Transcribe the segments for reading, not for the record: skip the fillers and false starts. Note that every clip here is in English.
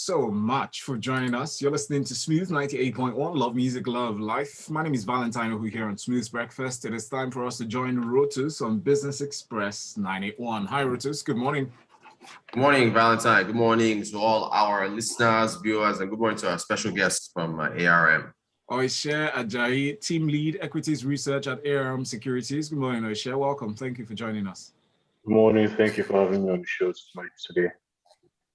so much for joining us. You're listening to Smooth 98.1, Love Music, Love Life. My name is Valentine Ohu here on Smooth Breakfast. It is time for us to join Rotus on Business Express 981. Hi, Rotus. Good morning. Good morning, Valentine. Good morning to all our listeners, viewers, and good morning to our special guests from ARM. Oise Ajayi, Team Lead, Equities Research at ARM Securities. Good morning, Oise. Welcome. Thank you for joining us. Good morning. Thank you for having me on the show today.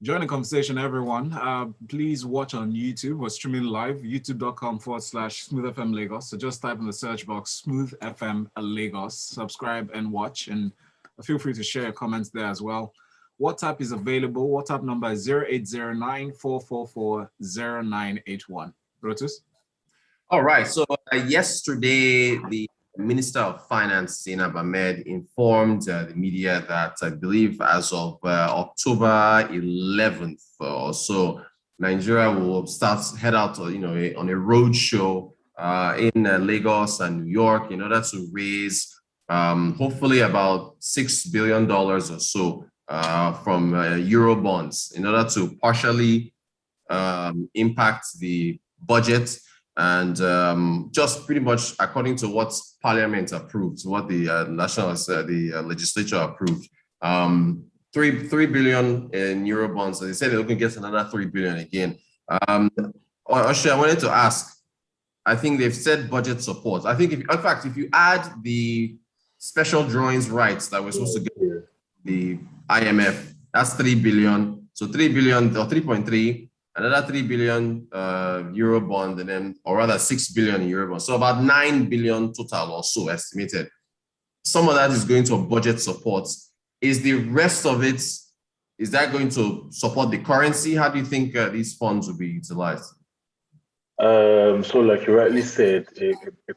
Join the conversation, everyone. Please watch on YouTube. We're streaming live, youtube.com/Smooth FM Lagos. So just type in the search box, Smooth FM Lagos. Subscribe and watch, and feel free to share your comments there as well. WhatsApp is available. WhatsApp number is 0809-444-0981. Rotus? All right. So yesterday, the Minister of Finance, Zainab Ahmed, informed the media that I believe as of October 11th or so, Nigeria will head out, on a road show in Lagos and New York in order to raise hopefully about $6 billion or so from Eurobonds in order to partially impact the budget. And just pretty much according to what Parliament approved, what the legislature approved, 3 billion in Eurobonds. So they said they're looking to get another 3 billion again. Actually, I wanted to ask. I think they've said budget support. I think, if you add the special drawings rights that we're supposed to get the IMF, that's 3 billion. So 3 billion or 3.3. Another 3 billion Eurobond, and then, or rather 6 billion Eurobond. So about 9 billion total or so estimated. Some of that is going to budget support. Is the rest of it, is that going to support the currency? How do you think these funds will be utilized? So like you rightly said, a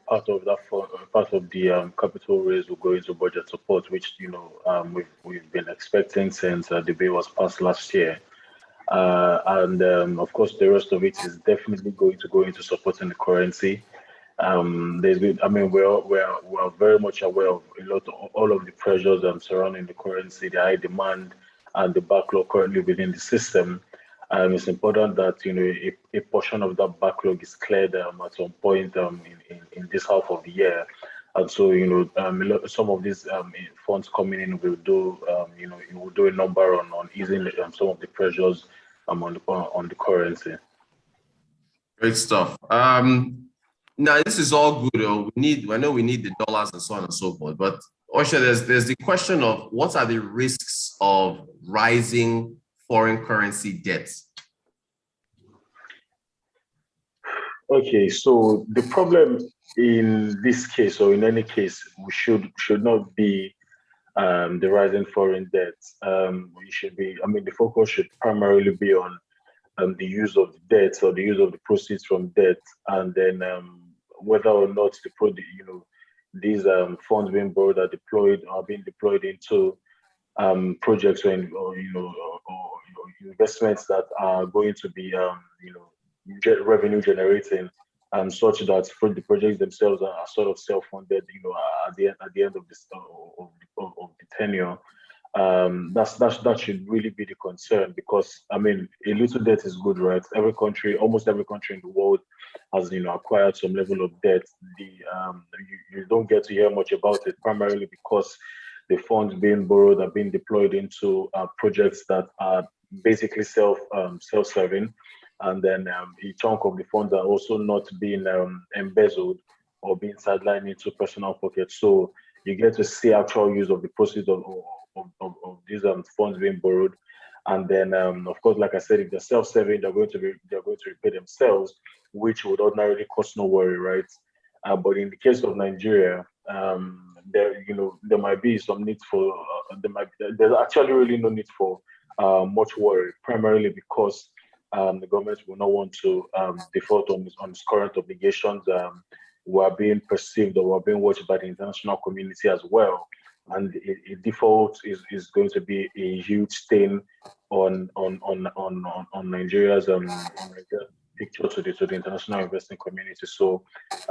part of that fund, part of the capital raise will go into budget support, which, we've been expecting since the bill was passed last year. Of course, the rest of it is definitely going to go into supporting the currency. We're very much aware of all of the pressures surrounding the currency, the high demand, and the backlog currently within the system. It's important that a portion of that backlog is cleared at some point in this half of the year. And so, some of these funds coming in will do, it will do a number on easing some of the pressures on the currency. Great stuff. Now, this is all good. I know we need the dollars and so on and so forth. But also, there's the question of what are the risks of rising foreign currency debts? Okay, so the problem in this case, or in any case, we should not be the rising foreign debt. The focus should primarily be on the use of the debt or the use of the proceeds from debt, and then whether or not these funds being borrowed are being deployed into projects or investments that are going to be revenue generating, such that for the projects themselves are sort of self-funded, at the end of this of the tenure. That should really be the concern, because a little debt is good, right? Almost every country in the world has acquired some level of debt. You don't get to hear much about it, primarily because the funds being borrowed are being deployed into projects that are basically self-serving. And then a chunk of the funds are also not being embezzled or being sidelined into personal pockets. So you get to see actual use of the proceeds of these funds being borrowed. And then, of course, like I said, if they're self-serving, they're going to repay themselves, which would ordinarily cause no worry, right? But in the case of Nigeria, there might be some need for there's actually really no need for much worry, primarily because the government will not want to default on its current obligations. We are being perceived, or we are being watched by the international community as well. And a default is going to be a huge stain on Nigeria's picture to the international investing community. So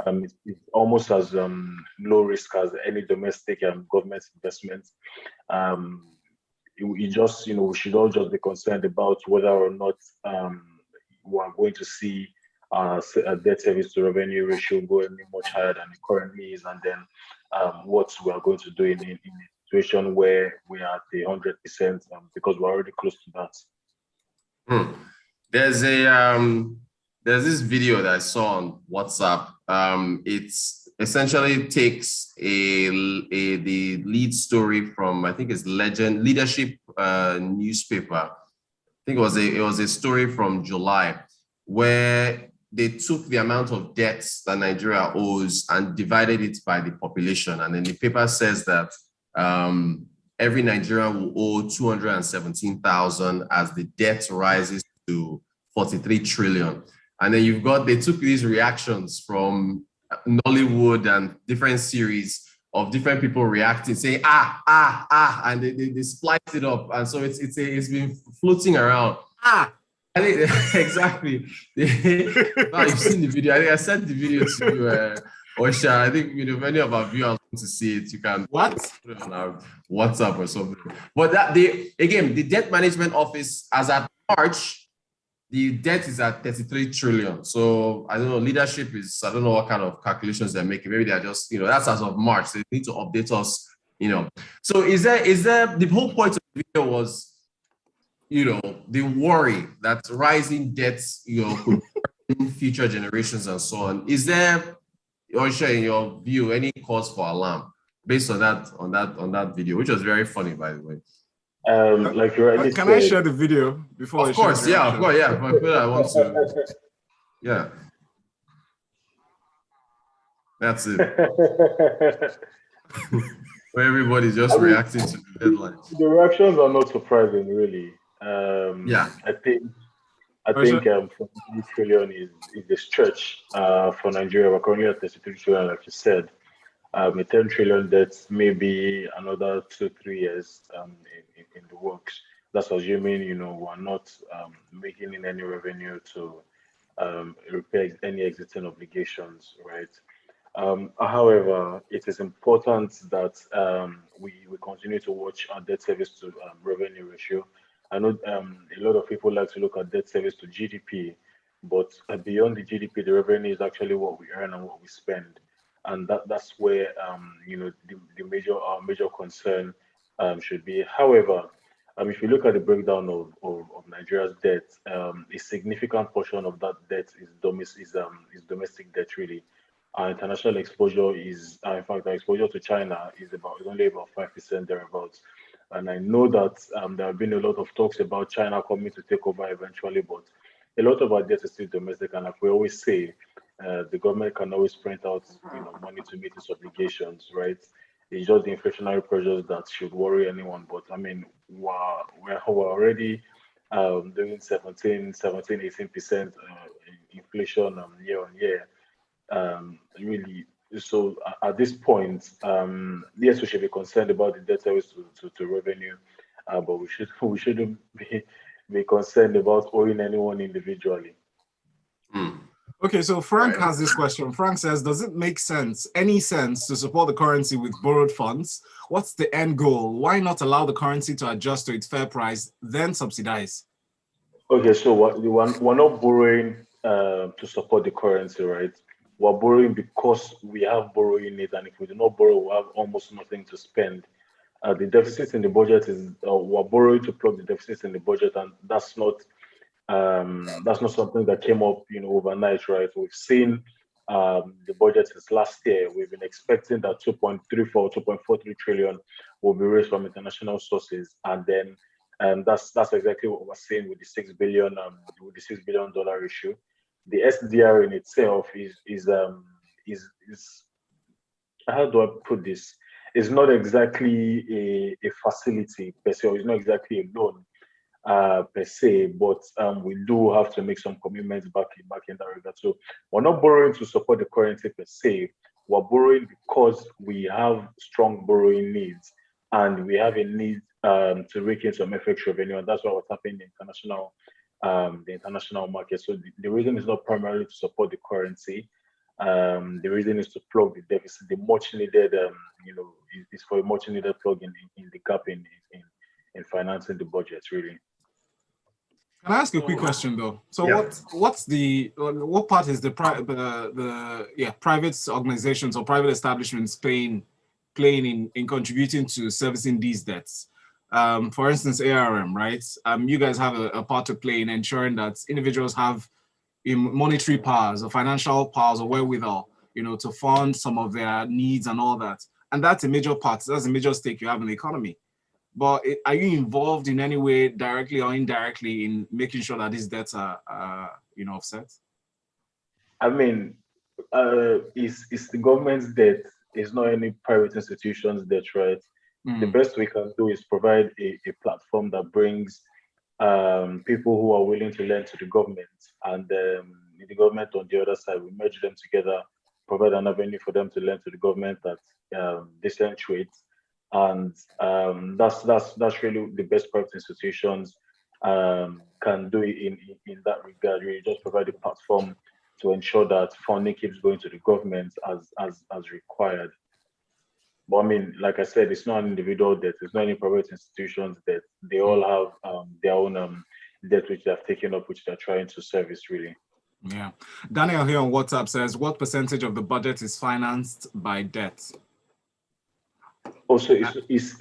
it's almost as low risk as any domestic government investment. We should all just be concerned about whether or not we are going to see debt service to revenue ratio going much higher than it currently is, and then what we are going to do in a situation where we are at the 100%, because we're already close to that. There's this video that I saw on WhatsApp. It's essentially takes the lead story from, I think it's Leadership newspaper. I think it was a story from July where they took the amount of debts that Nigeria owes and divided it by the population. And then the paper says that every Nigerian will owe 217,000 as the debt rises to 43 trillion. And then they took these reactions from Nollywood and different series of different people reacting, saying, and they spliced it up. And so it's been floating around. I think exactly. Now you've seen the video. I think I sent the video to you, Oise. I think many of our viewers want to see it. You can put it on our WhatsApp or something. But the debt management office, as at March, the debt is at 33 trillion. So I don't know, leadership is, I don't know what kind of calculations they're making. Maybe they're just, that's as of March. They need to update us, So is there the whole point of the video was, the worry that rising debts, could burden future generations and so on. Is there, Oise, in your view, any cause for alarm based on that video, which was very funny, by the way? Like you rightly Can said, I share the video before? Of course, yeah. For people I want to, yeah. That's it. Where everybody's just reacting to the headline. The reactions are not surprising, really. I think 43 trillion is a stretch for Nigeria. We're currently at 33 trillion, like you said. A 10 trillion debt, maybe another 2-3 years in the works. That's assuming we're not making in any revenue to repair any existing obligations, right? However, it is important that we continue to watch our debt service to revenue ratio. I know a lot of people like to look at debt service to GDP, but beyond the GDP, the revenue is actually what we earn and what we spend, and that's where the major concern should be. However, if you look at the breakdown of Nigeria's debt, a significant portion of that debt is domestic debt, really. Our international exposure is, in fact, our exposure to China is only about 5% thereabouts. And I know that there have been a lot of talks about China coming to take over eventually, but a lot of our debt is still domestic. And like we always say, the government can always print out money to meet its obligations, right? It's just the inflationary pressures that should worry anyone. But I mean, we're already doing 18% inflation year on year. Really, so at this point, yes, we should be concerned about the debt service to revenue, but we shouldn't be concerned about owing anyone individually. Okay, so Frank has this question. Frank says, does it make any sense to support the currency with borrowed funds? What's the end goal? Why not allow the currency to adjust to its fair price, then subsidize? Okay, so we're not borrowing to support the currency, right? We're borrowing because we have borrowing needs, and if we do not borrow, we have almost nothing to spend. The deficit in the budget is we're borrowing to plug the deficit in the budget, and that's not something that came up overnight, right? We've seen the budget since last year. We've been expecting that 2.43 trillion will be raised from international sources, and then that's exactly what we're seeing with the $6 billion issue. The SDR in itself is how do I put this? It's not exactly a facility per se, or it's not exactly a loan per se, but we do have to make some commitments back in that regard. So we're not borrowing to support the currency per se. We're borrowing because we have strong borrowing needs, and we have a need to rake in some FX revenue, and that's what's happening in the international market. So the reason is not primarily to support the currency. The reason is to plug the deficit, the much needed, is for a much needed plug in the gap in financing the budget, really. Can I ask a quick question though? So Yeah. what part is the private organizations or private establishments playing in contributing to servicing these debts? For instance, ARM, right? You guys have a part to play in ensuring that individuals have monetary powers or financial powers or wherewithal, to fund some of their needs and all that. And that's a major part. That's a major stake you have in the economy. But are you involved in any way, directly or indirectly, in making sure that these debts are, offset? I mean, it's the government's debt. It's not any private institutions' debt, right? The best we can do is provide a platform that brings people who are willing to lend to the government, and the government on the other side. We merge them together, provide an avenue for them to lend to the government at decent rates. And that's really the best private institutions can do in that regard. You just provide a platform to ensure that funding keeps going to the government as required. But I mean, like I said, it's not an individual debt. It's not any private institutions debt. They all have their own debt which they have taken up, which they're trying to service really. Yeah. Daniel here on WhatsApp says, what percentage of the budget is financed by debt? Also, it's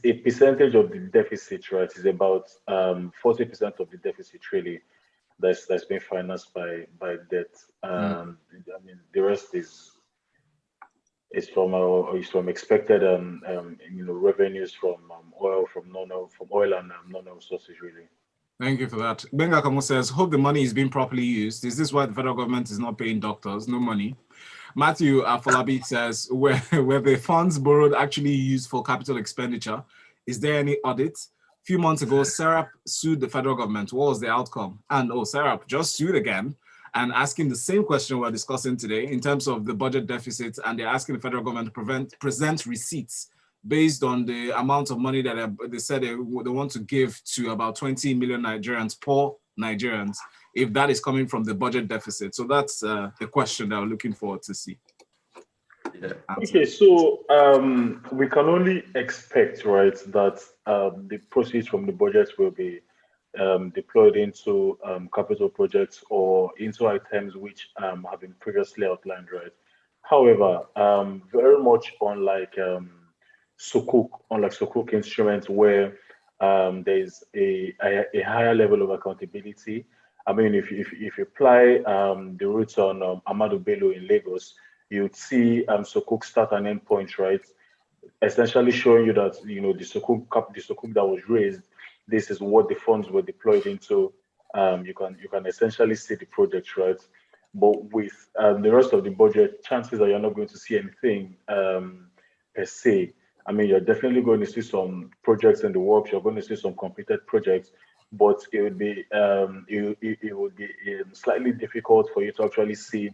a percentage of the deficit, right? It's about 40% of the deficit really that's being financed by debt. I mean, the rest is from expected revenues from oil and non-oil sources really. Thank you for that. Benga Kamo says, hope the money is being properly used. Is this why the federal government is not paying doctors? No money. Matthew Afolabi says, were the funds borrowed actually used for capital expenditure? Is there any audit? A few months ago, Serap sued the federal government. What was the outcome? And Serap just sued again and asking the same question we're discussing today in terms of the budget deficit, and they're asking the federal government to present receipts based on the amount of money that they said they want to give to about 20 million Nigerians, poor Nigerians, if that is coming from the budget deficit. So that's the question that we're looking forward to see. Yeah. Okay, so we can only expect, right, that the proceeds from the budget will be deployed into capital projects or into items which have been previously outlined, right? However, very much unlike Sukuk instruments where there's a higher level of accountability. I mean, if you apply the routes on Ahmadu Bello in Lagos, you'd see Sukuk start and end points, right? Essentially showing you that the Sukuk that was raised, this is what the funds were deployed into. You can essentially see the project, right? But with the rest of the budget, chances are you're not going to see anything per se. I mean, you're definitely going to see some projects in the works. You're going to see some completed projects, but it would be slightly difficult for you to actually see,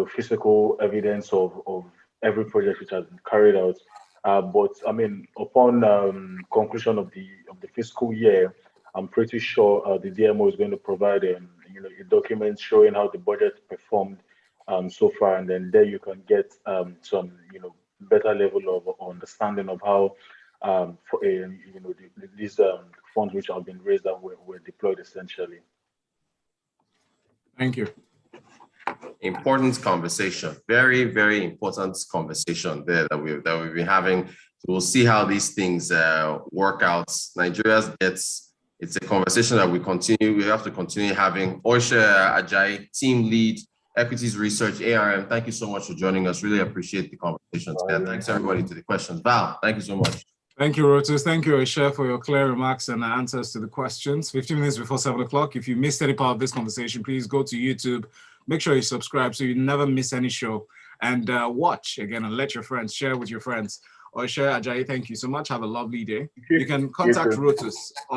physical evidence of every project which has been carried out. But I mean, upon conclusion of the fiscal year, I'm pretty sure the DMO is going to provide a document showing how the budget performed so far, and then there you can get some better level of understanding of how these funds which have been raised and were deployed essentially. Thank you. Important conversation, very, very important conversation there that we've been having. So we'll see how these things work out. Nigeria's debts, it's a conversation that we have to continue having. Oise Ajayi, team lead, Equities Research, ARM, thank you so much for joining us. Really appreciate the conversation today. Thanks everybody to the questions. Val, thank you so much. Thank you, Rotus. Thank you, Oise, for your clear remarks and answers to the questions. 15 minutes before 7 o'clock. If you missed any part of this conversation, please go to YouTube. Make sure you subscribe so you never miss any show. And watch again and let your friends share with your friends. Oise Ajayi, thank you so much. Have a lovely day. You can contact Rotus